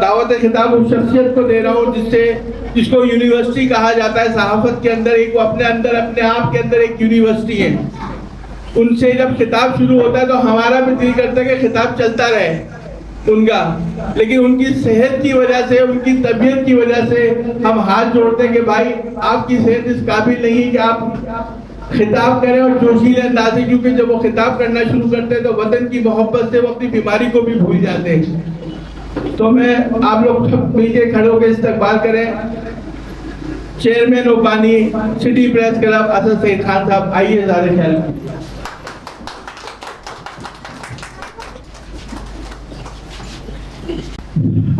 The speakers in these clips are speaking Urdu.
دعوت خطاب اس شخصیت کو دے رہا ہوں جس کو یونیورسٹی کہا جاتا ہے صحافت کے اندر، ایک وہ اپنے آپ کے اندر ایک یونیورسٹی ہے. ان سے جب خطاب شروع ہوتا ہے تو ہمارا بھی دل کرتا ہے کہ خطاب چلتا رہے ان کا، لیکن ان کی صحت کی وجہ سے، ان کی طبیعت کی وجہ سے ہم ہاتھ جوڑتے ہیں کہ بھائی آپ کی صحت اس قابل نہیں کہ آپ خطاب کریں اور جوشیلے انداز سے، کیونکہ جب وہ خطاب کرنا شروع کرتے ہیں تو وطن کی محبت سے وہ اپنی بیماری کو بھی بھول جاتے ہیں. تو میں آپ لوگ مل کے کھڑے ہو کے استقبال کریں. چیئرمین اوپانی city press club Asad Saeed Khan صاحب، آئیے زارے خیال.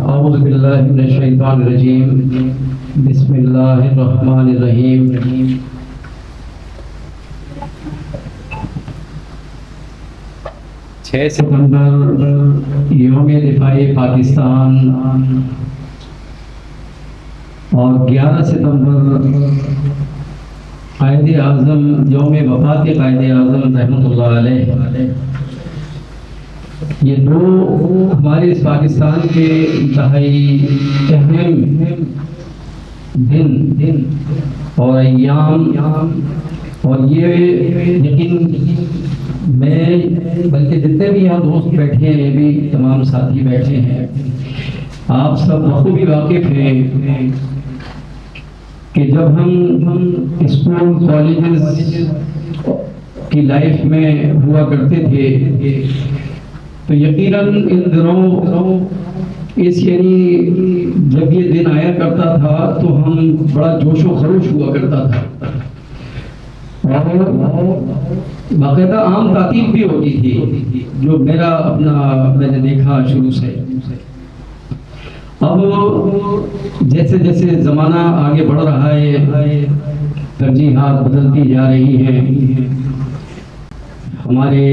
اعوذ باللہ من الشیطان الرجیم، بسم اللہ الرحمن الرحیم. 6 ستمبر یوم دفاع پاکستان اور 11 ستمبر قائد اعظم، یوم وفات قائد اعظم رحمۃ اللہ علیہ، یہ دو ہمارے اس پاکستان کے انتہائی اہم دن اور ایام، اور یہ یقین میں بلکہ جتنے بھی یہاں دوست بیٹھے ہیں، بھی تمام ساتھی بیٹھے ہیں، آپ سب بخوبی واقف ہیں کہ جب ہم اسکول کالجز کی لائف میں ہوا کرتے تھے تو یقیناً ان دنوں یعنی جب یہ دن آیا کرتا تھا تو ہم بڑا جوش و خروش ہوا کرتا تھا، اور باقاعدہ عام تعطیل بھی ہوتی تھی جو میں نے دیکھا شروع سے. اب جیسے جیسے زمانہ آگے بڑھ رہا ہے، ترجیحات بدلتی جا رہی ہیں، ہمارے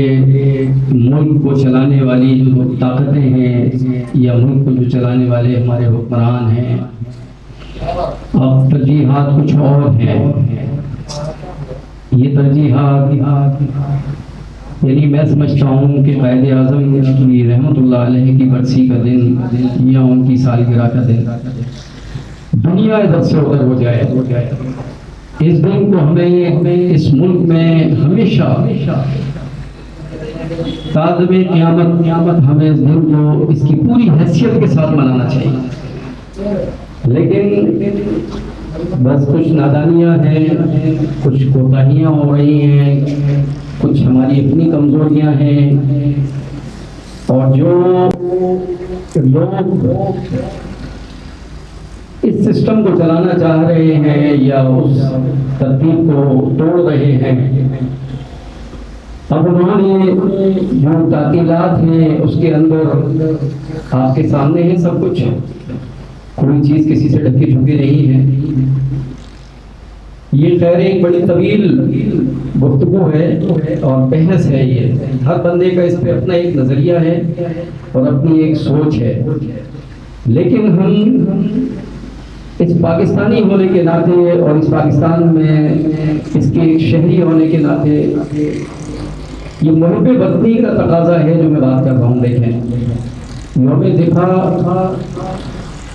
ملک کو چلانے والی جو طاقتیں ہیں یا ملک کو جو چلانے والے ہمارے حکمران ہیں، اب ترجیحات کچھ اور ہیں. یہ ترجیحات یعنی میں سمجھتا ہوں کہ قائد اعظم کی رحمۃ اللہ علیہ کی برسی کا دن یا ان کی سالگرہ کا دن دنیا ادھر سے ادھر ہو جائے. اس دن کو ہمیں اس ملک میں ہمیشہ تعظیم قیامت ہمیں اس دن کو اس کی پوری حیثیت کے ساتھ منانا چاہیے. لیکن بس کچھ نادانیاں ہیں، کچھ کوتاہیاں ہو رہی ہیں، کچھ ہماری اپنی کمزوریاں ہیں، اور جو لوگ اس سسٹم کو چلانا چاہ رہے ہیں یا اس ترتیب کو توڑ رہے ہیں، اب انہوں نے جو تعطیلات ہیں اس کے اندر آپ کے سامنے ہے سب کچھ، کوئی چیز کسی سے ڈھکی چھپی نہیں ہے. یہ خیر ایک بڑی طویل گفتگو ہے اور بحث ہے. یہ ہر بندے کا اس پہ اپنا ایک نظریہ ہے اور اپنی ایک سوچ ہے، لیکن ہم اس پاکستانی ہونے کے ناطے اور اس پاکستان میں اس کے ایک شہری ہونے کے ناطے یہ محب وطنی کا تقاضا ہے جو میں بات کر رہا ہوں. دیکھیں، یوم دفاع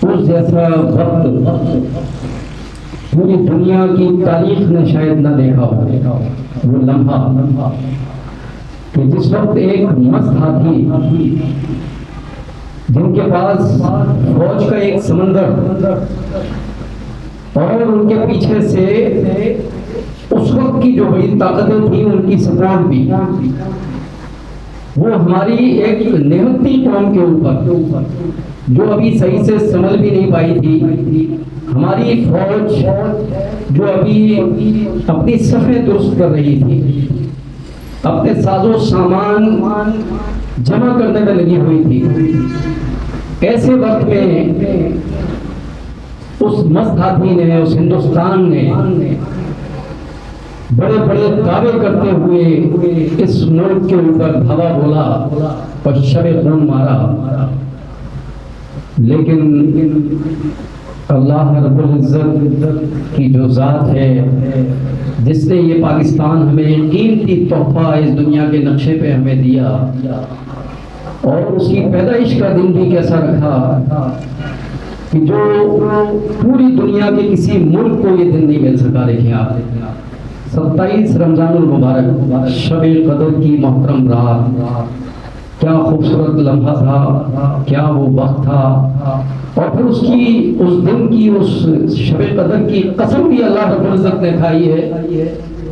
اس جیسا وقت پوری دنیا کی تاریخ نے شاید نہ دیکھا ہو. وہ لمحہ کہ جس وقت ایک مست ہاتھی جن کے پاس فوج کا ایک سمندر اور ان کے پیچھے سے اس وقت کی جو بڑی طاقتیں تھیں ان کی سپورٹ بھی، وہ ہماری ایک نہتی قوم کے اوپر جو ابھی صحیح سے سمجھ بھی نہیں پائی تھی، ہماری فوج جو ابھی اپنی صفیں درست کر رہی تھی، اپنے ساز و سامان جمع کرنے میں لگی ہوئی تھی، ایسے وقت میں اس مست ہاتھی نے، اس ہندوستان نے بڑے بڑے دعوے کرتے ہوئے اس ملک کے اوپر دھاوا بولا اور شب خون مارا. لیکن اللہ رب العزت کی جو ذات ہے جس نے یہ پاکستان ہمیں قیمتی تحفہ اس دنیا کے نقشے پہ ہمیں دیا، اور اس کی پیدائش کا دن بھی کیسا رکھا کہ جو پوری دنیا کے کسی ملک کو یہ دن نہیں مل سکا. دیکھیں آپ 27 رمضان المبارک شب قدر کی محترم رات، کیا خوبصورت لمحہ تھا، کیا وہ وقت تھا. اور پھر اس دن کی اس شب قدر کی قسم بھی اللہ رب العزت نے کھائی ہے.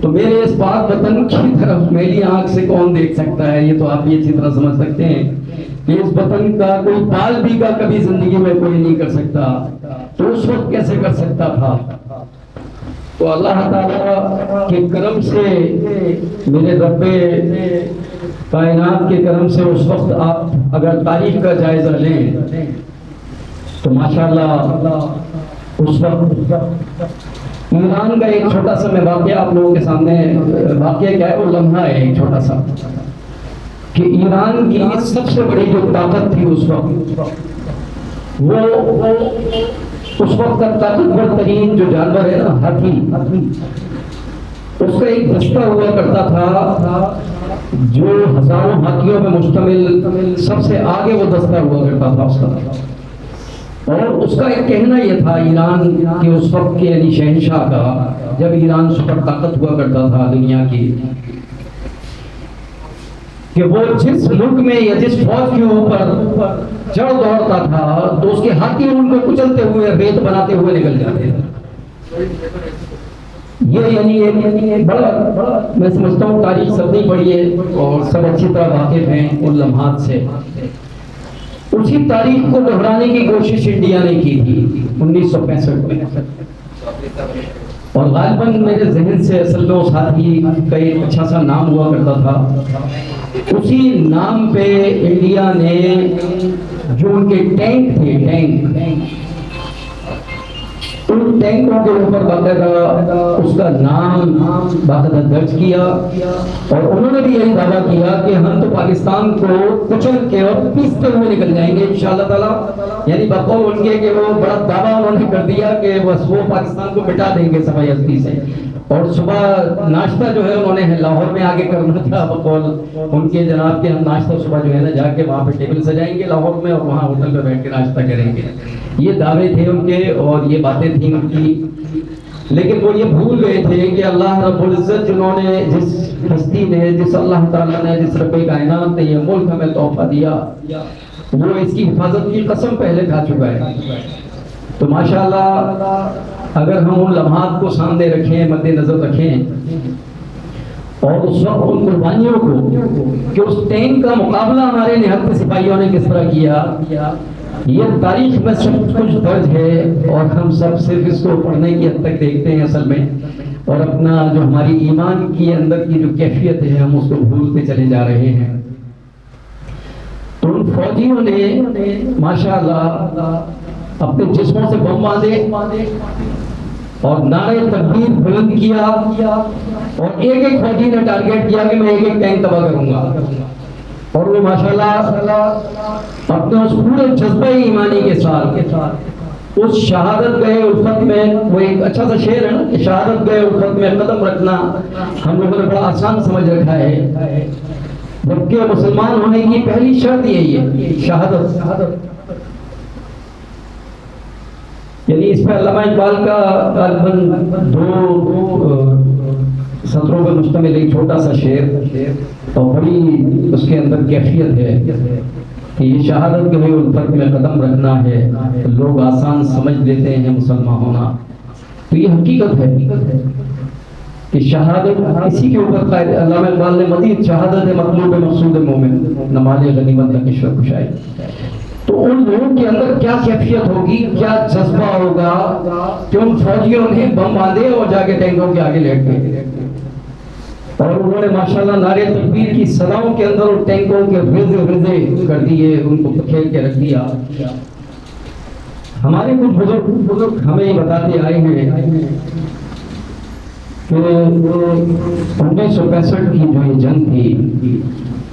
تو میرے اس پاک وطن کی طرف میری آنکھ سے کون دیکھ سکتا ہے؟ یہ تو آپ بھی اچھی طرح سمجھ سکتے ہیں کہ اس وطن کا کوئی پال بھی کا کبھی زندگی میں کوئی نہیں کر سکتا، تو اس وقت کیسے کر سکتا تھا؟ تو اللہ تعالیٰ کے کرم سے، میرے رب کائنات کے کرم سے، اس وقت آپ اگر تاریخ کا جائزہ لیں تو ماشاءاللہ اس وقت ایران کا ایک چھوٹا سا میں واقعہ آپ لوگوں کے سامنے، واقعہ کیا ہے، وہ لمحہ ہے ایک چھوٹا سا، کہ ایران کی سب سے بڑی جو طاقت تھی اس وقت، وہ اس وقت کا طاقتور ترین جو جانور ہے نا، ہاتھی، اس کا ایک دستہ ہوا کرتا تھا جو ہزاروں ہاتھیوں میں مشتمل سب سے آگے وہ دستہ ہوا کرتا تھا اس کا. اور اس کا ایک کہنا یہ تھا ایران کے اس وقت کے یعنی شہنشاہ کا، جب ایران سپر طاقت ہوا کرتا تھا دنیا کی، کہ وہ جس ملک میں یا جس فوج کے اوپر چڑھ دوڑتا تھا تو اس کے ہاتھی ان کو کچلتے ہوئے، ریت بناتے ہوئے نکل جاتے تھے. یہ یعنی بڑا میں سمجھتا ہوں تاریخ سب نے پڑھی ہے اور سب اچھی طرح واقف ہیں ان لمحات سے. اسی تاریخ کو دہرانے کی کوشش انڈیا نے کی تھی 1965 میں، اور غالباً میرے ذہن سے اصل میں اس ہاتھی کا ایک اچھا سا نام ہوا کرتا تھا. اسی نام پہ انڈیا نے جو ان کے ٹینک تھے، ان ٹینکوں کے اوپر باقاعدہ اس کا نام باقاعدہ درج کیا، اور انہوں نے بھی یہی دعویٰ کیا کہ ہم تو پاکستان کو کچل کے اور پیستے ہوئے نکل جائیں گے انشاءاللہ تعالیٰ. یعنی بقول ان کے کہ وہ بڑا دعویٰ انہوں نے کر دیا کہ بس وہ پاکستان کو مٹا دیں گے صفائی ہستی سے. اور صبح ناشتہ جو ہے انہوں نے لاہور میں آگے کرنا تھا بقول ان کے جناب کے، ہم ناشتہ صبح جو ہے نا جا کے وہاں پہ ٹیبل سجائیں گے لاہور میں اور وہاں ہوٹل پہ بیٹھ کے ناشتہ کریں گے. یہ دعوے تھے ان کے اور یہ باتیں تھیں ان کی، لیکن وہ یہ بھول گئے تھے کہ اللہ رب العزت جنہوں نے، جس ہستی نے، جس اللہ تعالیٰ نے، جس رب کائنات نے یہ ملک ہمیں تحفہ دیا، وہ اس کی حفاظت کی قسم پہلے کھا چکا ہے. تو ماشاءاللہ اگر ہم ان لمحات کو سامنے رکھیں، مد نظر رکھیں، اور اس وقت ان قربانیوں کو کہ اس ٹینک کا مقابلہ ہمارے نہت سپاہیوں نے کس طرح کیا، یہ تاریخ میں سب کچھ درج ہے، اور ہم سب صرف اس کو پڑھنے کی حد تک دیکھتے ہیں اصل میں، اور اپنا جو ہماری ایمان کی اندر کی جو کیفیت ہے ہم اس کو بھولتے چلے جا رہے ہیں. تو ان فوجیوں نے ماشاءاللہ اپنے جسموں سے بم باندھے اور نعرے تکبیر بلند کیا، اور ایک ایک فوجی نے ٹارگیٹ کیا کہ میں ایک ایک ٹینک تباہ کروں گا. اور وہ ماشاءاللہ اپنے اس پورے جذبہ ایمانی کے ساتھ اس شہادت گئے الفت میں، وہ ایک اچھا سا شعر ہے نا کہ شہادت گئے الفت میں قدم رکھنا ہم لوگوں نے بڑا آسان سمجھ رکھا ہے، جبکہ مسلمان ہونے کی پہلی شرط یہی ہے شہادت. یعنی اس پہ علامہ اقبال کا غالباً 2 سطروں پر مشتمل ایک چھوٹا سا شعر، اور بڑی اس کے اندر کیفیت ہے کہ یہ شہادت گہے الفت میں قدم رکھنا ہے، لوگ آسان سمجھ لیتے ہیں مسلمان ہونا. تو یہ حقیقت ہے کہ شہادت اسی کے اوپر علامہ اقبال نے مزید شہادت مطلوب مقصود مومن نمال غنیمت نہ کشور کشائی. تو ان لوگوں کے اندر کیا کیفیت ہوگی، کیا جذبہ ہوگا کہ ان فوجیوں نے بم باندھے اور جا کے ٹینکوں کے آگے لیٹ گئے، اور انہوں نے ماشاءاللہ نعرے تکبیر کی صداؤں کے اندر ان ٹینکوں کے رزے کر دیے، ان کو پکھیل کے رکھ دیا. ہمارے کچھ بزرگ ہمیں یہ بتاتے آئے ہیں کہ 1965 کی جو یہ جنگ تھی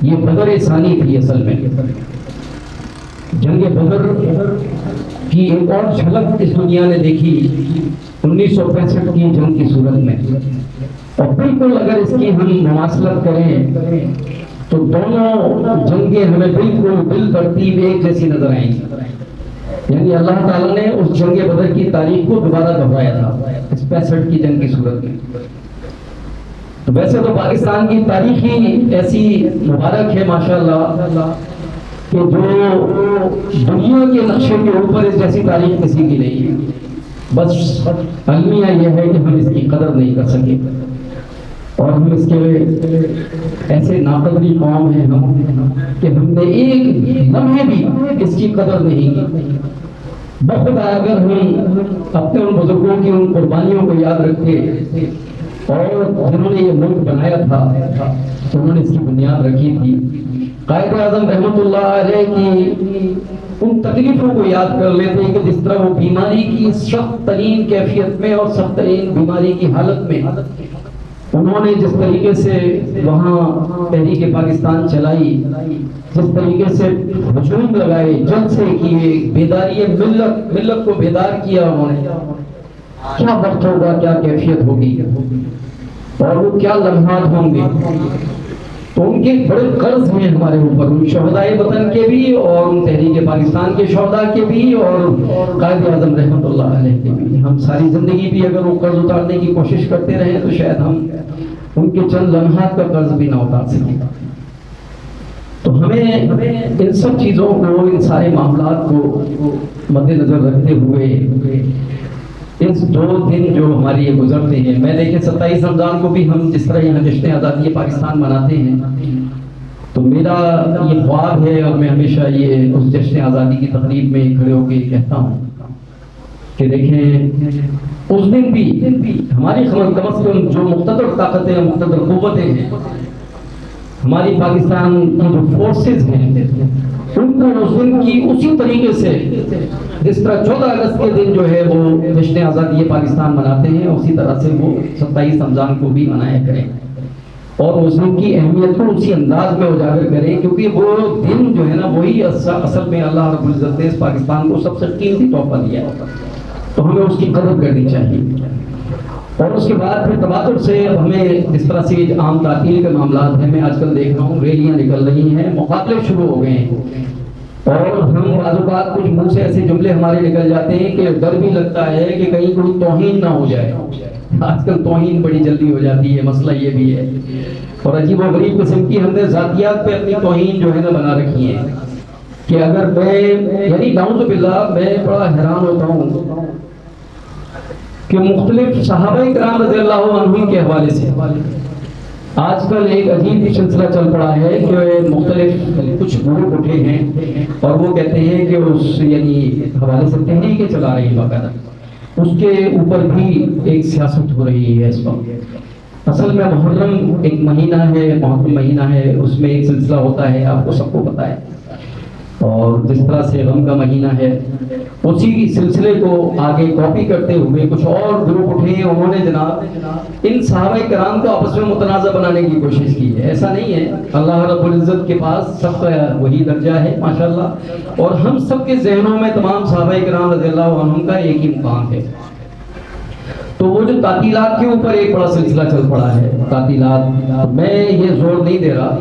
یہ بدر ثانی تھی. اصل میں جنگ بدر کی ایک اور جھلک اس دنیا نے دیکھی 1965 کی جنگ کی صورت میں. اور بالکل اگر اس کی ہم مماثلت کریں تو دونوں جنگیں ہمیں بالکل بالترتیب ایک جیسی نظر آئیں گی. یعنی اللہ تعالیٰ نے اس جنگ بدر کی تاریخ کو دوبارہ دہرایا تھا اس 65 کی جنگ کی صورت میں. تو ویسے تو پاکستان کی تاریخ ہی ایسی مبارک ہے ماشاءاللہ کہ جو دنیا کے نقشے کے اوپر اس جیسی تاریخ کسی کی نہیں ہے. بس المیہ یہ ہے کہ ہم اس کی قدر نہیں کر سکے اور ہم اس کے ایسے ناقدری قوم ہیں ہم کہ ہم نے ایک لمحے بھی اس کی قدر نہیں کی. بخدا اگر ہم اپنے ان بزرگوں کی ان قربانیوں کو یاد رکھتے اور جنہوں نے یہ ملک بنایا تھا تو انہوں نے اس کی بنیاد رکھی تھی. قائد اعظم رحمۃ اللہ علیہ کی ان تکلیفوں کو یاد کر لیتے ہیں کہ جس طرح وہ بیماری کی سخت ترین کیفیت میں اور سخت ترین بیماری کی حالت میں انہوں نے جس طریقے سے وہاں تحریک پاکستان چلائی، جس طریقے سے ہجوم لگائے، جلسے کیے، بیداری ملت کو بیدار کیا انہوں نے. کیا وقت ہوگا، کیا کیفیت ہوگی اور وہ کیا لمحات ہوں گے. تو ان کے بڑے قرض ہیں ہمارے اوپر، ان شہدائے وطن کے بھی اور ان تحریک پاکستان کے شہداء کے بھی اور قائد اعظم رحمۃ اللہ علیہ کے بھی. ہم ساری زندگی بھی اگر وہ قرض اتارنے کی کوشش کرتے رہیں تو شاید ہم ان کے چند لمحات کا قرض بھی نہ اتار سکیں. تو ہمیں ان سب چیزوں کو، ان سارے معاملات کو مد نظر رکھتے ہوئے اس 2 دن جو ہماری یہ گزرتے ہیں، میں دیکھیں 27 رمضان کو بھی ہم جس طرح یہاں جشن آزادی پاکستان مناتے ہیں تو میرا یہ خواب ہے اور میں ہمیشہ یہ اس جشن آزادی کی تقریب میں کھڑے ہو کے کہتا ہوں کہ دیکھیں اس دن بھی ہماری کم از کم جو مقتدر طاقتیں، مقتدر قوتیں ہیں، ہماری پاکستان کی جو فورسز ہیں، ان کو اس دن کی اسی طریقے سے جس طرح 14 اگست کے دن جو ہے وہ جشن آزادی پاکستان مناتے ہیں، اسی طرح سے وہ 27 رمضان کو بھی منایا کریں اور اس دن کی اہمیت کو اسی انداز میں اجاگر کریں، کیونکہ وہ دن جو ہے نا وہی اصل میں اللہ رب العزت نے اس پاکستان کو سب سے قیمتی تحفہ دیا ہے. تو ہمیں اس کی قدر کرنی چاہیے. اور اس کے بعد پھر تبادل سے ہمیں جس طرح سے عام تعطیل کے معاملات ہیں، میں آج کل دیکھ رہا ہوں ریلیاں نکل رہی ہیں، مقابلے شروع ہو گئے ہیں اور ہم بعض اوقات کچھ منہ سے ایسے جملے ہمارے نکل جاتے ہیں کہ ڈر بھی لگتا ہے کہ کہیں کوئی توہین نہ ہو جائے. آج کل توہین بڑی جلدی ہو جاتی ہے، مسئلہ یہ بھی ہے. اور عجیب و غریب قسم کی ہم نے ذاتیات پہ اپنی توہین جو ہے نا بنا رکھی ہے کہ اگر میں یعنی نعوذ باللہ میں بڑا حیران ہوتا ہوں کہ مختلف صحابہ کرام رضی اللہ عنہم کے حوالے سے آج کل ایک عجیب سلسلہ چل پڑا ہے کہ مختلف کچھ گروپ اٹھے ہیں اور وہ کہتے ہیں کہ اس یعنی حوالے سے تحریکیں چلا رہی ہیں باقاعدہ، اس کے اوپر بھی ایک سیاست ہو رہی ہے اس وقت. اصل میں محرم ایک مہینہ ہے، محرم مہینہ ہے، اس میں ایک سلسلہ ہوتا ہے، آپ کو سب کو پتہ ہے. اور جس طرح سے غم کا مہینہ ہے، اسی سلسلے کو آگے کاپی کرتے ہوئے کچھ اور گروپ اٹھے ہیں، انہوں نے جناب ان صحابہ کرام کو آپس میں متنازع بنانے کی کوشش کی ہے. ایسا نہیں ہے، اللہ رب العزت کے پاس سب کا وہی درجہ ہے ماشاءاللہ، اور ہم سب کے ذہنوں میں تمام صحابہ کرام رضی اللہ عنہم کا ایک ہی مقام ہے. تو وہ جو تعطیلات کے اوپر ایک بڑا سلسلہ چل پڑا ہے، تعطیلات، میں یہ زور نہیں دے رہا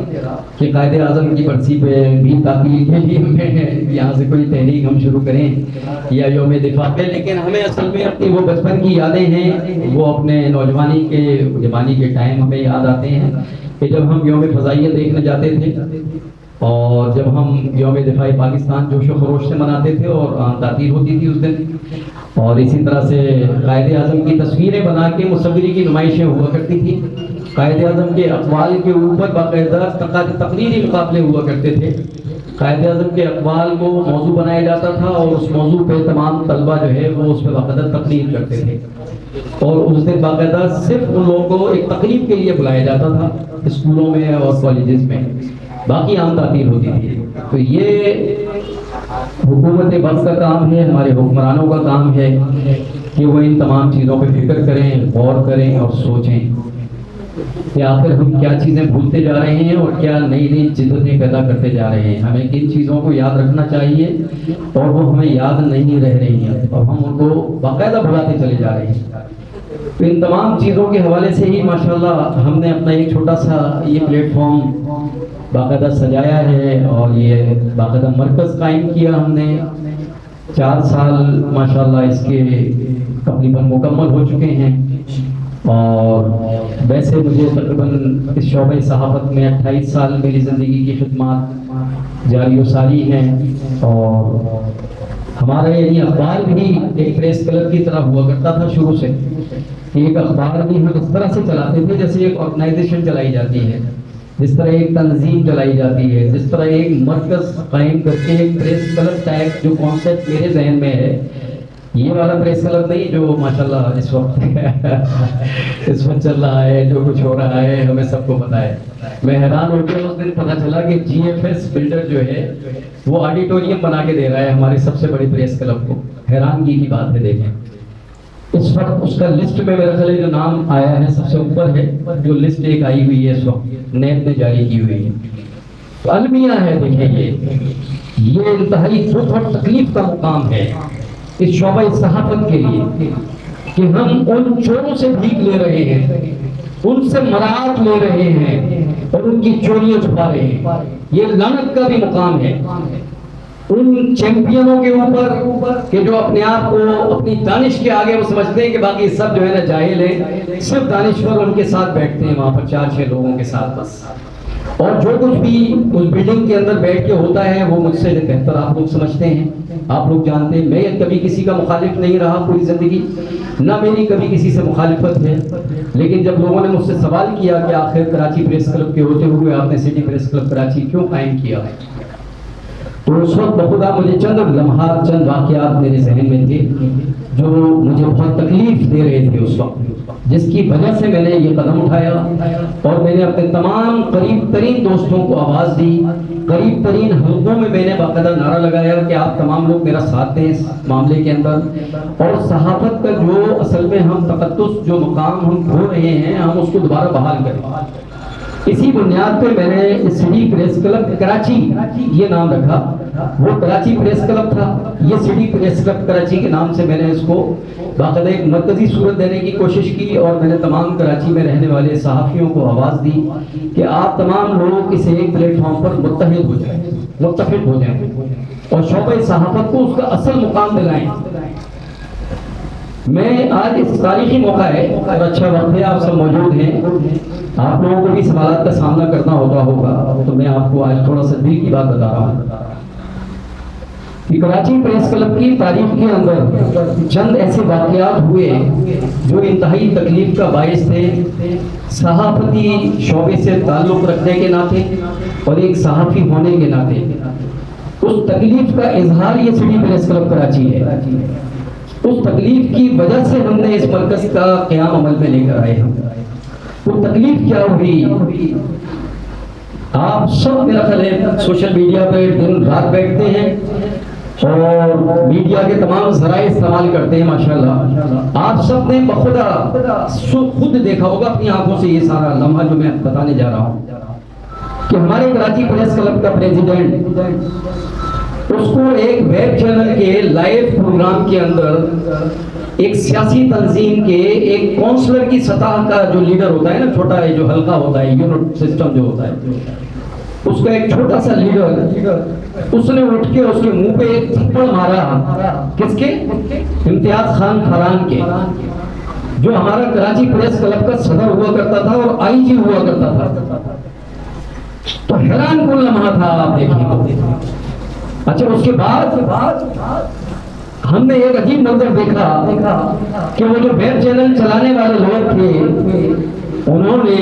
کہ قائد اعظم کی برسی پہ بھی تعطیل کے لیے ہمیں یہاں سے کوئی تحریک ہم شروع کریں یا یوم دفاع پہ، لیکن ہمیں اصل میں اپنی وہ بچپن کی یادیں ہیں، وہ اپنے نوجوانی کے جوانی کے ٹائم ہمیں یاد آتے ہیں کہ جب ہم یوم فضائیہ دیکھنے جاتے تھے اور جب ہم یوم دفاع پاکستان جوش و خروش سے مناتے تھے اور تعطیل ہوتی تھی اس دن. اور اسی طرح سے قائد اعظم کی تصویریں بنا کے مصوری کی نمائشیں ہوا کرتی تھیں. قائد اعظم کے اقوال کے اوپر باقاعدہ تقریری مقابلے ہوا کرتے تھے. قائد اعظم کے اقوال کو موضوع بنایا جاتا تھا اور اس موضوع پہ تمام طلبہ جو ہے وہ اس پہ باقاعدہ تقریر کرتے تھے اور اس دن باقاعدہ صرف ان لوگوں کو ایک تقریب کے لیے بلایا جاتا تھا اسکولوں میں اور کالجز میں، باقی عام تعطیل ہوتی تھی. تو یہ حکومت بخش کا کام ہے، ہمارے حکمرانوں کا کام ہے کہ وہ ان تمام چیزوں پہ فکر کریں، غور کریں اور سوچیں کہ آخر ہم کیا چیزیں بھولتے جا رہے ہیں اور کیا نئی نئی جدتیں پیدا کرتے جا رہے ہیں. ہمیں کن چیزوں کو یاد رکھنا چاہیے اور وہ ہمیں یاد نہیں رہ رہی ہیں اور ہم ان کو باقاعدہ بھلاتے چلے جا رہے ہیں. تو ان تمام چیزوں کے حوالے سے ہی ماشاءاللہ ہم نے اپنا ایک چھوٹا سا یہ پلیٹ فارم باقاعدہ سجایا ہے اور یہ باقاعدہ مرکز قائم کیا ہم نے. 4 سال ماشاءاللہ اس کے تقریباً مکمل ہو چکے ہیں. اور ویسے مجھے تقریباً اس شعبۂ صحافت میں 28 سال میری زندگی کی خدمات جاری و ساری ہیں. اور ہمارا یعنی اخبار بھی ایک پریس کلب کی طرح ہوا کرتا تھا شروع سے. ایک اخبار بھی ہم اس طرح سے چلاتے تھے جیسے ایک آرگنائزیشن چلائی جاتی ہے, جس طرح ایک تنظیم چلائی جاتی ہے, جس طرح ایک مرکز قائم کر کے ایک پریس کلب ٹائپ جو کانسیپٹ میرے ذہن میں ہے, یہ والا پریس کلب نہیں جو ماشاءاللہ اس وقت چل رہا ہے, جو کچھ ہو رہا ہے ہمیں سب کو پتہ ہے. میں حیران ہو گیا اس دن پتہ چلا کہ جی ایف ایس بلڈر جو ہے وہ آڈیٹوریم بنا کے دے رہا ہے ہمارے سب سے بڑی پریس کلب کو. حیرانگی کی بات ہے. دیکھیں اس وقت اس کا لسٹ میں میرا خیال ہے جو نام آیا ہے سب سے اوپر ہے, جو لسٹ ایک آئی ہوئی ہے اس وقت نیب نے جاری کی ہوئی ہے. تو المیہ ہے. دیکھیں یہ انتہائی دکھ اور تکلیف کا مقام ہے اس شعبۂ صحافت کے لیے کہ ہم ان چوروں سے بھیک لے رہے ہیں, ان سے مراعات لے رہے ہیں اور ان کی چوریاں چھپا رہے ہیں. یہ لعنت کا بھی مقام ہے ان چیمپئنوں کے اوپر کہ جو اپنے آپ کو اپنی دانش کے آگے وہ سمجھتے ہیں کہ باقی سب جو ہے نا جاہل ہیں, صرف دانشور ان کے ساتھ بیٹھتے ہیں وہاں پر 4-6 لوگوں کے ساتھ بس. اور جو کچھ بھی اس بلڈنگ کے اندر بیٹھ کے ہوتا ہے وہ مجھ سے بہتر آپ لوگ سمجھتے ہیں, آپ لوگ جانتے ہیں. میں کبھی کسی کا مخالف نہیں رہا پوری زندگی, نہ میری کبھی کسی سے مخالفت ہے. لیکن جب لوگوں نے مجھ سے سوال کیا کہ آخر کراچی پریس کلب کے ہوتے ہوئے آپ نے سٹی پریس کلب کراچی کیوں قائم کیا, تو اس وقت بخدا مجھے چند لمحات, چند واقعات میرے ذہن میں تھے جو مجھے بہت تکلیف دے رہے تھے اس وقت, جس کی وجہ سے میں نے یہ قدم اٹھایا اور میں نے اپنے تمام قریب ترین دوستوں کو آواز دی. قریب ترین حلقوں میں نے باقاعدہ نعرہ لگایا کہ آپ تمام لوگ میرا ساتھ دیں اس معاملے کے اندر, اور صحافت کا جو اصل میں ہم تقدس جو مقام ہم کھو رہے ہیں ہم اس کو دوبارہ بحال کریں. اسی بنیاد پہ میں نے سٹی پریس کلب کراچی یہ نام رکھا. وہ کراچی پریس کلب تھا, یہ سٹی پریس کلب کراچی کے نام سے میں نے اس کو باقاعدہ ایک مرکزی صورت دینے کی کوشش کی. اور میں نے تمام کراچی میں رہنے والے صحافیوں کو آواز دی کہ آپ تمام لوگ اس ایک پلیٹ فارم پر متحد ہو جائیں, متفق ہو جائیں اور شعبۂ صحافت کو اس کا اصل مقام دلائیں. میں آج اس تاریخی موقع ہے اور اچھا وقت ہے, آپ سب موجود ہیں, آپ لوگوں کو بھی سوالات کا سامنا کرنا ہوگا, تو میں آپ کو آج تھوڑا سا دل کی بات بتا رہا ہوں کہ کراچی پریس کلب کی تاریخ کے اندر چند ایسے واقعات ہوئے جو انتہائی تکلیف کا باعث تھے. صحافتی شعبے سے تعلق رکھنے کے ناطے اور ایک صحافی ہونے کے ناطے اس تکلیف کا اظہار یہ سٹی پریس کلب کراچی ہے. اس تکلیف کی وجہ سے ہم نے اس مرکز کا قیام عمل میں لے کر آئے ہیں. وہ تکلیف کیا ہوئی, آپ سب میرا خیال ہے سوشل میڈیا پہ دن رات بیٹھتے ہیں اور میڈیا کے تمام ذرائع استعمال کرتے ہیں ماشاءاللہ. آپ سب نے بخدا خود دیکھا ہوگا اپنی آنکھوں سے یہ سارا لمحہ جو میں بتانے جا رہا ہوں کہ ہمارے کراچی پریس کلب کا پریزیڈنٹ اس کو ایک ویب چینل کے لائیو پروگرام کے اندر ایک سیاسی تنظیم کے ایک کونسلر کی سطح کا جو لیڈر ہوتا ہے نا, چھوٹا ہے جو حلقہ ہوتا ہے, یونٹ سسٹم جو ہوتا ہے, اس کا ایک چھوٹا سا لیڈر, اس نے اٹھ کے اس کے منہ پہ ایک تھپڑ مارا. کس کے؟ امتیاز خان فرحان کے, جو ہمارا کراچی پریس کلب کا صدر ہوا کرتا تھا اور آئی جی ہوا کرتا تھا. تو حیران کن لمحہ تھا, آپ دیکھیں. اچھا اس کے بعد ہم نے ایک عجیب منظر دیکھا کہ وہ جو ویب چینل چلانے والے لوگ تھے انہوں نے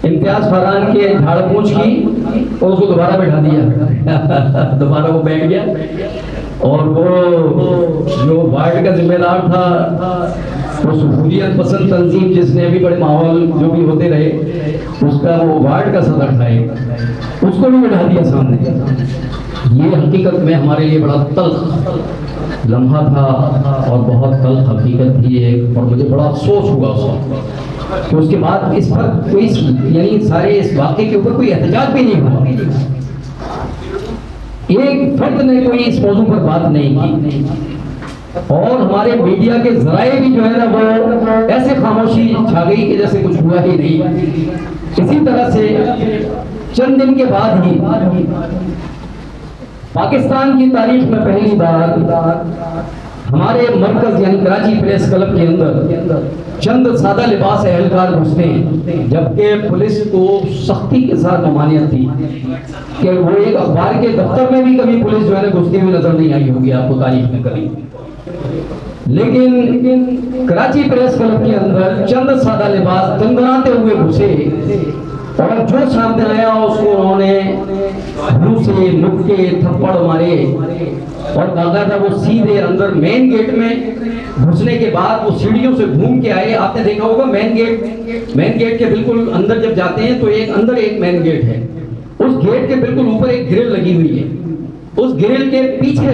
امتیاز فرحان کے جھاڑ پونچھ کی اور اس کو دوبارہ بٹھا دیا. دوبارہ وہ بیٹھ گیا اور وہ جو وارڈ کا ذمہ دار تھا, وہ سہولیت پسند تنظیم جس نے ابھی بڑے ماحول جو بھی ہوتے رہے, اس کا وہ وارڈ کا صدر تھا, اس کو بھی بٹھا دیا سامنے. یہ حقیقت میں ہمارے لیے بڑا تلخ لمحہ تھا اور بہت تلخ حقیقت تھی ایک, اور مجھے بڑا افسوس ہوا اس وقت کہ اس کے بعد اس پر کوئی یعنی سارے اس واقعے کے اوپر کوئی احتجاج بھی نہیں ہوا. ایک فرد نے کوئی اس موضوع پر بات نہیں کی. اور ہمارے میڈیا کے ذرائع بھی جو ہے نا وہ ایسے خاموشی چھا گئی کہ جیسے کچھ ہوا ہی نہیں. اسی طرح سے چند دن کے بعد ہی پاکستان کی تاریخ میں پہلی بار ہمارے مرکز یعنی کراچی پریس کلب کے اندر چند سادہ لباس اہلکار گھستے ہیں، جبکہ پولیس کو سختی کے ساتھ ممانعت تھی کہ وہ ایک اخبار کے دفتر میں بھی کبھی پولیس جو ہے گھستی ہوئی نظر نہیں آئی ہوگی آپ کو تاریخ میں کبھی. لیکن کراچی پریس کلب کے اندر چند سادہ لباس تنگناتے ہوئے گھسے اور جو سامنے آیا اس کو انہوں نے منہ سے مکے تھپڑ مارے اور باقاعدہ وہ سیدھے اندر مین گیٹ میں گھسنے کے بعد وہ سیڑھیوں سے گھوم کے آئے. آپ نے دیکھا ہوگا مین گیٹ کے بالکل اندر جب جاتے ہیں تو اندر ایک مین گیٹ ہے، اس گیٹ کے بالکل اوپر ایک گرل لگی ہوئی ہے، اس گرل کے پیچھے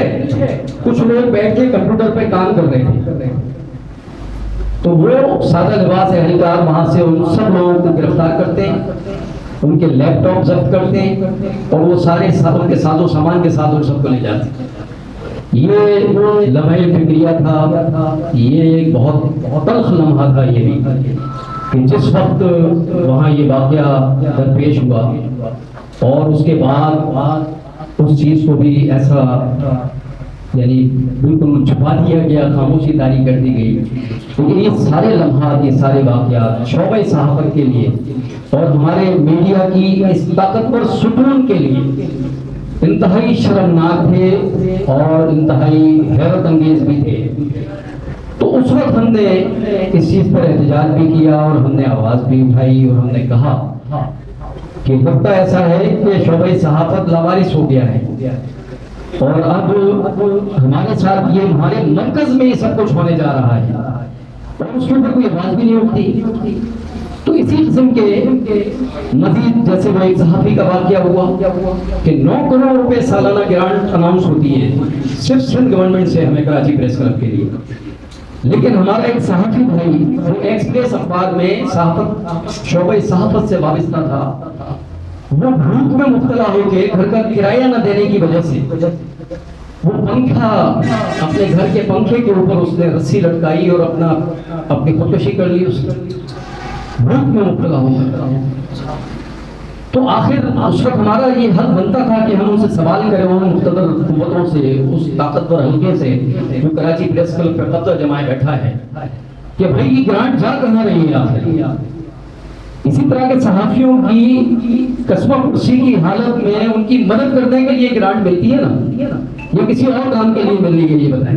کچھ لوگ بیٹھ کے کمپیوٹر پہ کام کر رہے تھے. تو وہ سادہ لباس اہلکار وہاں سے ان سب لوگوں کو گرفتار کرتے ہیں، ان کے لیپ ٹاپ ضبط کرتے ہیں اور وہ سارے ان کے ساز و سامان کے ساتھ ان سب کو لے جاتے ہیں. یہ لمحہ فکریہ تھا، یہ ایک بہت تلخ لمحہ تھا یہ بھی کہ جس وقت وہاں یہ واقعہ درپیش ہوا اور اس کے بعد اس چیز کو بھی ایسا یعنی بالکل چھپا دیا گیا، خاموشی طاری کر دی گئی. لیکن یہ سارے لمحات، یہ سارے واقعات شعبۂ صحافت کے لیے اور ہمارے میڈیا کی اس طاقتور ستون کے لیے انتہائی شرمناک تھے اور انتہائی حیرت انگیز بھی تھے. تو اس وقت ہم نے اس چیز پر احتجاج بھی کیا اور ہم نے آواز بھی اٹھائی اور ہم نے کہا کہ وقت ایسا ہے کہ شعبۂ صحافت لاوارث ہو گیا ہے اور اب ہمارے ساتھ یہ ہمارے مرکز میں یہ سب کچھ ہونے جا رہا ہے اور اس کے اوپر کوئی آواز بھی نہیں اٹھتی. تو اسی قسم کے مزید جیسے وہ ایک صحافی کا واقعہ ہوا کہ 9 کروڑ روپے سالانہ گرانٹ اناؤنس ہوتی ہے صرف سندھ گورنمنٹ سے ہمیں کراچی پریس کلب کے لیے. لیکن ہمارا ایک صحافی بھائی وہ ایکسپریس اخبار میں صحافت شعبۂ صحافت سے وابستہ تھا، وہ بھوک میں مبتلا ہو کے گھر کا کرایہ نہ دینے کی وجہ سے وہ پنکھا اپنے گھر کے پنکھے کے اوپر اس نے رسی لٹکائی اور اپنی خودکشی کر لی. اس بھوک میں مبتلا ہو گیا. تو آخر اس وقت ہمارا یہ حق بنتا تھا کہ ہم ان سے سوال کریں ان مقتدر قوتوں سے، اس طاقتور حلقے سے جو کراچی پریس کلب پہ قبضہ جمائے بیٹھا ہے کہ بھائی یہ گرانٹ جا کہاں رہی ہے آخر. اسی طرح کے صحافیوں کی قصبہ پرسی کی حالت میں ان کی مدد کرنے کے لیے گرانٹ ملتی ہے نا، یا کسی اور کام کے لیے مل رہی ہے، یہ بتائیں.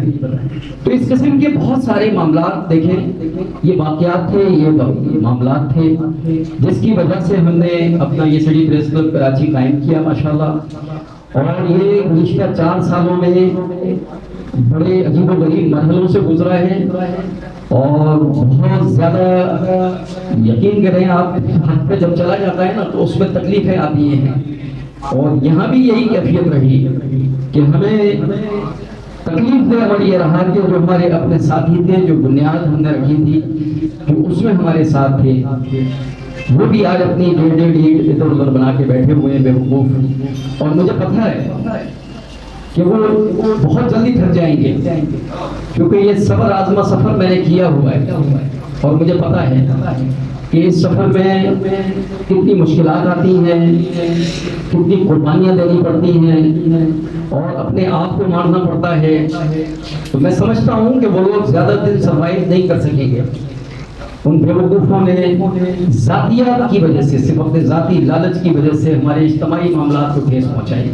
تو اس قسم کے بہت سارے معاملات دیکھیں، یہ واقعات تھے، یہ معاملات تھے جس کی وجہ سے ہم نے اپنا یہ سٹی پریس کلب کراچی قائم کیا ماشاءاللہ. اور یہ گزشتہ 4 سالوں میں بڑے عجیب و غریب مرحلوں سے گزرا ہے اور بہت زیادہ یقین کریں آپ ہاتھ پہ جب چلا جاتا ہے نا تو اس میں تکلیفیں آتی ہیں. اور یہاں بھی یہی کیفیت رہی کہ ہمیں تکلیف دہ اور یہ رہا کہ جو ہمارے اپنے ساتھی تھے، جو بنیاد ہم نے رکھی تھی، جو اس میں ہمارے ساتھ تھے، وہ بھی آج اپنی ڈیڑھ ادھر ادھر بنا کے بیٹھے ہوئے ہیں بے وقوف. اور مجھے پتہ ہے کہ وہ بہت جلدی تھک جائیں گے کیونکہ یہ صبر آزما سفر میں نے کیا ہوا ہے اور مجھے پتہ ہے کہ اس سفر میں کتنی مشکلات آتی ہیں، کتنی قربانیاں دینی پڑتی ہیں اور اپنے آپ کو مارنا پڑتا ہے. تو میں سمجھتا ہوں کہ وہ لوگ زیادہ دن سروائیو نہیں کر سکیں گے. ان بیوقوفوں نے ذاتیات کی وجہ سے، صرف اپنے ذاتی لالچ کی وجہ سے ہمارے اجتماعی معاملات کو ٹھیس پہنچائی،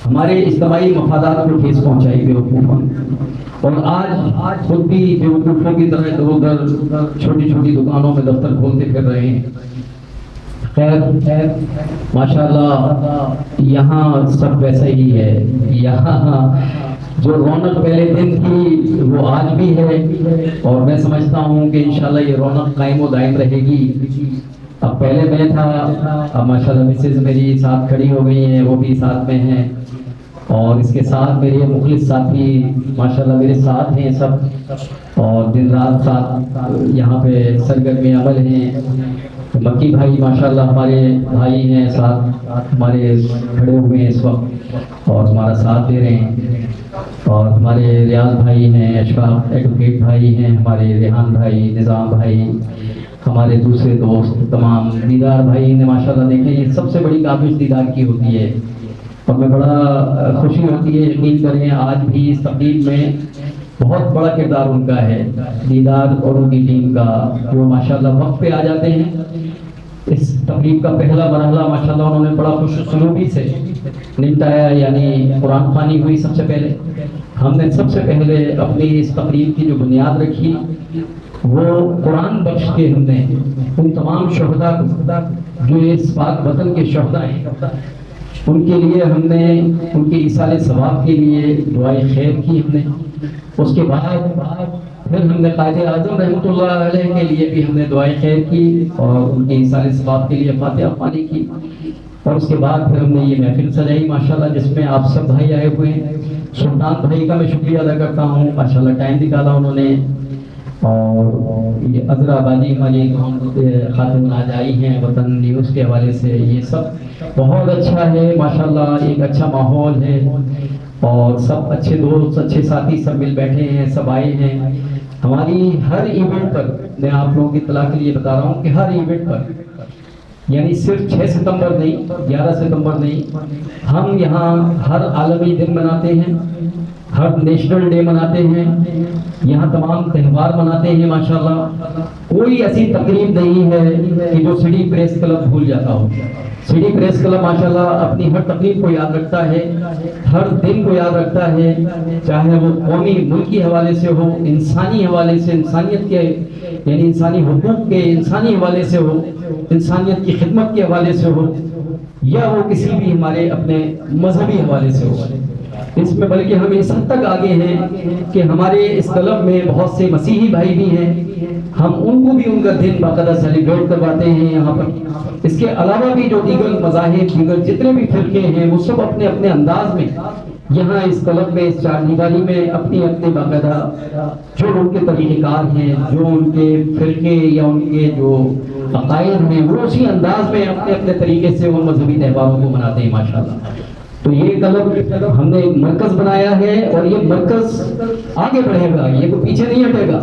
ہمارے اجتماعی مفادات کو ٹھیس پہنچائی بیوقوفوں نے. اور آج خود بھی بیوقوفوں کی طرح ادھر ادھر چھوٹی چھوٹی دکانوں میں دفتر کھولتے پھر رہے ہیں. خیر ماشاءاللہ یہاں سب ویسا ہی ہے. یہاں جو رونق پہلے دن تھی وہ آج بھی ہے اور میں سمجھتا ہوں کہ انشاءاللہ یہ رونق قائم و دائم رہے گی. اب پہلے میں تھا، اب ماشاءاللہ مسز میری ساتھ کھڑی ہو گئی ہیں، وہ بھی ساتھ میں ہیں اور اس کے ساتھ میرے مخلص ساتھی ماشاءاللہ میرے ساتھ ہیں سب اور دن رات ساتھ یہاں پہ سرگرمی عمل ہیں. مکی بھائی ماشاءاللہ ہمارے بھائی ہیں، ساتھ ہمارے کھڑے ہوئے ہیں اس وقت اور ہمارا ساتھ دے رہے ہیں، اور ہمارے ریاض بھائی ہیں، اشفاق ایڈوکیٹ بھائی ہیں، ہمارے ریحان بھائی، نظام بھائی، ہمارے دوسرے دوست تمام دیدار بھائی نے ماشاءاللہ دیکھیں، یہ سب سے بڑی کاوش دیدار کی ہوتی ہے اور میں بڑا خوشی ہوتی ہے، یقین کریں آج بھی اس تقریب میں بہت بڑا کردار ان کا ہے، دیدار اور ان کی ٹیم کا، جو ماشاءاللہ وقت پہ آ جاتے ہیں۔ اس تقریب کا پہلا مرحلہ ماشاءاللہ انہوں نے بڑا خوش سلوکی سے نمٹایا، یعنی قرآن خوانی ہوئی سب سے پہلے۔ ہم نے سب سے پہلے اپنی اس تقریب کی جو بنیاد رکھی وہ قرآن بخش کے ہم نے ان تمام شہداء کو جو اس پاک وطن کے شہداء ہیں ان کے لیے ہم نے ان کے ایصال ثواب کے لیے دعائے خیر کی ہم نے، اس کے بعد پھر ہم نے قائد اعظم رحمۃ اللہ علیہ کے لیے بھی ہم نے دعائے خیر کی اور ان کے ایصال ثواب کے لیے فاتحہ خوانی کی، اور اس کے بعد پھر ہم نے یہ محفل سجائی ماشاءاللہ، جس میں آپ سب بھائی آئے ہوئے ہیں۔ سلطان بھائی کا میں شکریہ ادا کرتا ہوں، ماشاءاللہ ٹائم نکالا انہوں نے، اور یہ عذرا آبادی ہماری خاتون آج آئی ہیں وطن نیوز کے حوالے سے، یہ سب بہت اچھا ہے ماشاءاللہ، ایک اچھا ماحول ہے اور سب اچھے دوست اچھے ساتھی سب مل بیٹھے ہیں، سب آئے ہیں۔ ہماری ہر ایونٹ پر، میں آپ لوگوں کی اطلاع کے لیے بتا رہا ہوں کہ ہر ایونٹ پر، یعنی صرف 6 ستمبر نہیں، 11 ستمبر نہیں، ہم یہاں ہر عالمی دن مناتے ہیں، ہر نیشنل ڈے مناتے ہیں، یہاں تمام تہوار مناتے ہیں ماشاءاللہ۔ کوئی ایسی تقریب نہیں ہے کہ جو سٹی پریس کلب بھول جاتا ہو۔ سٹی پریس کلب ماشاءاللہ اپنی ہر تقریب کو یاد رکھتا ہے، ہر دن کو یاد رکھتا ہے، چاہے وہ قومی ملکی حوالے سے ہو، انسانی حوالے سے، انسانیت کے یعنی انسانی حقوق کے انسانی حوالے سے ہو، انسانیت کی خدمت کے حوالے سے ہو، یا وہ کسی بھی ہمارے اپنے مذہبی حوالے سے ہو۔ اس میں بلکہ ہم اس حد تک آگے ہیں کہ ہمارے اس کلب میں بہت سے مسیحی بھائی بھی ہیں، ہم ان کو بھی ان کا دن باقاعدہ سیلیبریٹ کرواتے ہیں یہاں پر۔ اس کے علاوہ بھی جو دیگر مذاہب، دیگر جتنے بھی فرقے ہیں، وہ سب اپنے اپنے انداز میں یہاں اس کلب میں، اس چار دیواری میں اپنی اپنے باقاعدہ جو ان کے طریقہ کار ہیں، جو ان کے فرقے یا ان کے جو عقائد ہیں، وہ اسی انداز میں اپنے اپنے طریقے سے وہ مذہبی تہواروں کو مناتے ہیں ماشاءاللہ۔ تو یہ کلب ہم نے ایک مرکز بنایا ہے اور یہ مرکز آگے بڑھے گا، یہ کوئی پیچھے نہیں ہٹے گا۔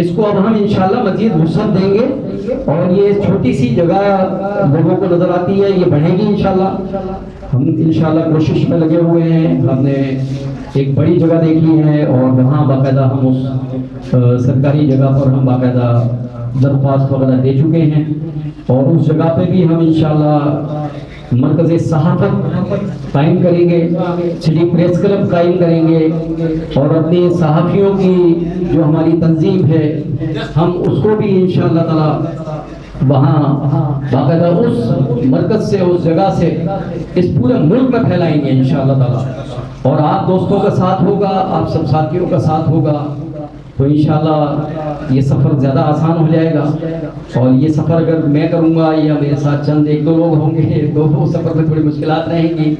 اس کو اب ہم انشاءاللہ مزید وسعت دیں گے اور یہ چھوٹی سی جگہ لوگوں کو نظر آتی ہے، یہ بڑھے گی انشاءاللہ۔ ہم انشاءاللہ کوشش میں لگے ہوئے ہیں، ہم نے ایک بڑی جگہ دیکھی ہے اور وہاں باقاعدہ ہم اس سرکاری جگہ پر ہم باقاعدہ درخواست وغیرہ دے چکے ہیں، اور اس جگہ پہ بھی ہم انشاءاللہ مرکز صحافت قائم کریں گے، سٹی پریس کلب قائم کریں گے، اور اپنی صحافیوں کی جو ہماری تنظیم ہے ہم اس کو بھی انشاءاللہ تعالی وہاں باقاعدہ اس مرکز سے، اس جگہ سے اس پورے ملک میں پھیلائیں گے انشاءاللہ تعالی، اور آپ دوستوں کا ساتھ ہوگا، آپ سب ساتھیوں کا ساتھ ہوگا، تو انشاءاللہ یہ سفر زیادہ آسان ہو جائے گا۔ اور یہ سفر اگر میں کروں گا یا میرے ساتھ چند ایک دو لوگ ہوں گے تو وہ سفر میں تھوڑی مشکلات رہیں گی،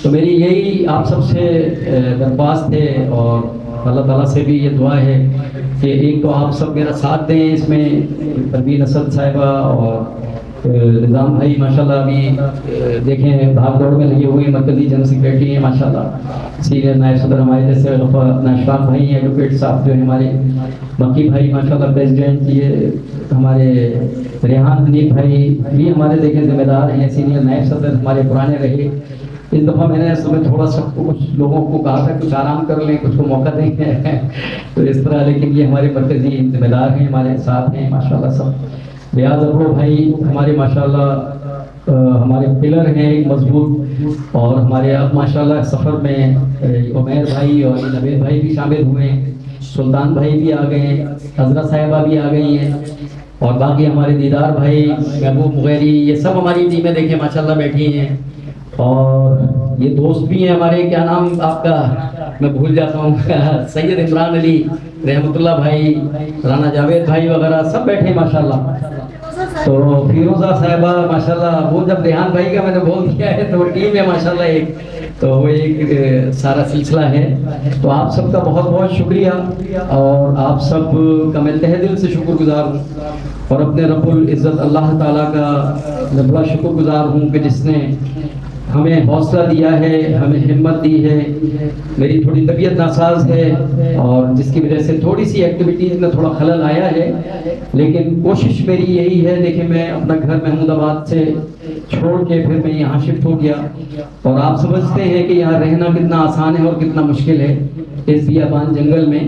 تو میری یہی آپ سب سے درخواست ہے، اور اللہ تعالیٰ سے بھی یہ دعا ہے کہ ایک تو آپ سب میرا ساتھ دیں اس میں، پروین اسد صاحبہ اور نظام بھائی ماشاءاللہ ابھی دیکھیں بھاگ دوڑ میں لگے ہوئے ہیں، مرکزی جنرل سیکریٹری ہیں ماشاءاللہ، سینئر نائب صدر ہمارے جیسے اشفاق بھائی ہیں، ایڈوکیٹ صاحب جو ہیں ہمارے، مکی بھائی ماشاءاللہ پریزیڈنٹ، یہ ہمارے ریحان حنیف بھائی بھی ہمارے دیکھیں ذمہ دار ہیں، سینئر نائب صدر ہمارے پرانے رہے۔ اس دفعہ میں نے اصل میں تھوڑا سا کچھ لوگوں کو کہا تھا کچھ آرام کر لیں، کچھ کو موقع دیں گے تو اس طرح، لیکن یہ ہمارے مرکزی ذمہ دار ہیں، ہمارے ساتھ ہیں ماشاءاللہ سب۔ ریاض ابرو بھائی ہمارے ماشاءاللہ ہمارے پلر ہیں ایک مضبوط، اور ہمارے اب ماشاءاللہ سفر میں عمیر بھائی اور نوید بھائی بھی شامل ہوئے ہیں، سلطان بھائی بھی آ گئے ہیں، حضرت صاحبہ بھی آ گئی ہیں، اور باقی ہمارے دیدار بھائی محبوب مغیری، یہ سب ہماری ٹیمیں دیکھیں ماشاءاللہ بیٹھی ہیں، اور یہ دوست بھی ہیں ہمارے، کیا نام آپ کا میں بھول جاتا ہوں، سید عمران علی رحمۃ اللہ بھائی، رانا جاوید بھائی وغیرہ سب بیٹھے ماشاءاللہ۔ تو فیروزہ صاحبہ ماشاءاللہ، وہ جب ریحان بھائی کا میں نے بول دیا ہے تو وہ ٹیم ہے ماشاءاللہ ایک، تو وہ ایک سارا سلسلہ ہے. تو آپ سب کا بہت بہت شکریہ اور آپ سب کا میں تہ دل سے شکر گزار ہوں اور اپنے رب العزت اللہ تعالیٰ کا میں بڑا شکر گزار ہوں کہ جس نے ہمیں حوصلہ دیا ہے, ہمیں ہمت دی ہے. میری تھوڑی طبیعت ناساز ہے اور جس کی وجہ سے تھوڑی سی ایکٹیویٹیز میں تھوڑا خلل آیا ہے, لیکن کوشش میری یہی ہے. دیکھیں میں اپنا گھر محمود آباد سے چھوڑ کے پھر میں یہاں شفٹ ہو گیا اور آپ سمجھتے ہیں کہ یہاں رہنا کتنا آسان ہے اور کتنا مشکل ہے اس بیابان جنگل میں,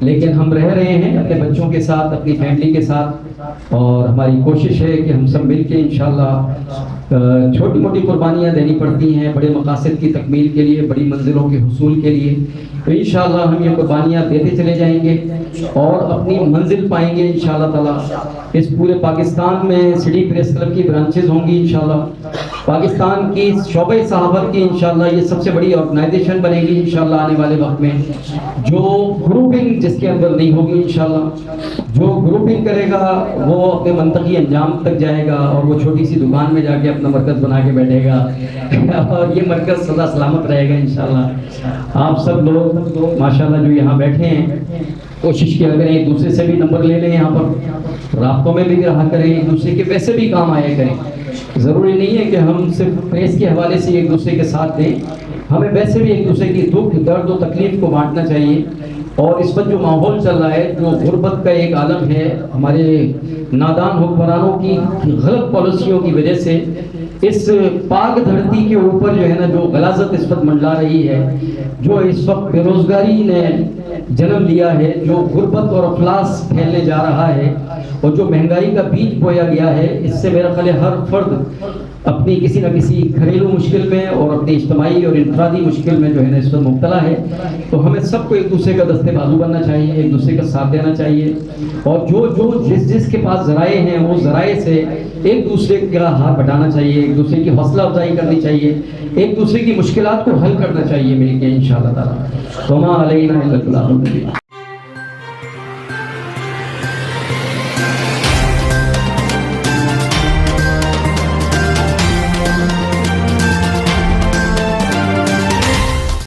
لیکن ہم رہ رہے ہیں اپنے بچوں کے ساتھ, اپنی فیملی کے ساتھ. اور ہماری کوشش ہے کہ ہم سب مل کے انشاءاللہ چھوٹی موٹی قربانیاں دینی پڑتی ہیں بڑے مقاصد کی تکمیل کے لیے, بڑی منزلوں کے حصول کے لیے. تو انشاءاللہ ہم یہ قربانیاں دیتے چلے جائیں گے اور اپنی منزل پائیں گے انشاءاللہ تعالیٰ. اس پورے پاکستان میں سٹی پریس کلب کی برانچز ہوں گی انشاءاللہ. پاکستان کی شعبۂ صحافت کی انشاءاللہ یہ سب سے بڑی آرگنائزیشن بنے گی انشاءاللہ آنے والے وقت میں, جو گروپنگ جس کے اندر نہیں ہوگی انشاءاللہ. جو گروپنگ کرے گا وہ اپنے منطقی انجام تک جائے گا اور وہ چھوٹی سی دکان میں جا کے اپنا مرکز بنا کے بیٹھے گا اور یہ مرکز سدا سلامت رہے گا انشاءاللہ. آپ سب لوگ ماشاءاللہ جو یہاں بیٹھے ہیں کوشش کیا کریں ایک دوسرے سے بھی نمبر لے لیں, یہاں پر رابطوں میں بھی رہا کریں, ایک دوسرے کے ویسے بھی کام آیا کریں. ضروری نہیں ہے کہ ہم صرف پریس کے حوالے سے ایک دوسرے کے ساتھ دیں, ہمیں ویسے بھی ایک دوسرے کی دکھ درد و تکلیف کو بانٹنا چاہیے. اور اس وقت جو ماحول چل رہا ہے, جو غربت کا ایک عالم ہے, ہمارے نادان حکمرانوں کی غلط پالیسیوں کی وجہ سے اس پاک دھرتی کے اوپر جو ہے نا جو غلاظت اس وقت منڈلا رہی ہے, جو اس وقت بے روزگاری نے جنم لیا ہے, جو غربت اور افلاس پھیلنے جا رہا ہے اور جو مہنگائی کا بیج بویا گیا ہے, اس سے میرا خیال ہے ہر فرد اپنی کسی نہ کسی گھریلو مشکل میں اور اپنی اجتماعی اور انفرادی مشکل میں جو ہے نا اس وقت مبتلا ہے. تو ہمیں سب کو ایک دوسرے کا دستے بازو بننا چاہیے, ایک دوسرے کا ساتھ دینا چاہیے اور جس کے پاس ذرائع ہیں وہ ذرائع سے ایک دوسرے کا ہاتھ بٹانا چاہیے, ایک دوسرے کی حوصلہ افزائی کرنی چاہیے, ایک دوسرے کی مشکلات کو حل کرنا چاہیے مل کے انشاءاللہ تعالیٰ. وما علینا الا البلاغ.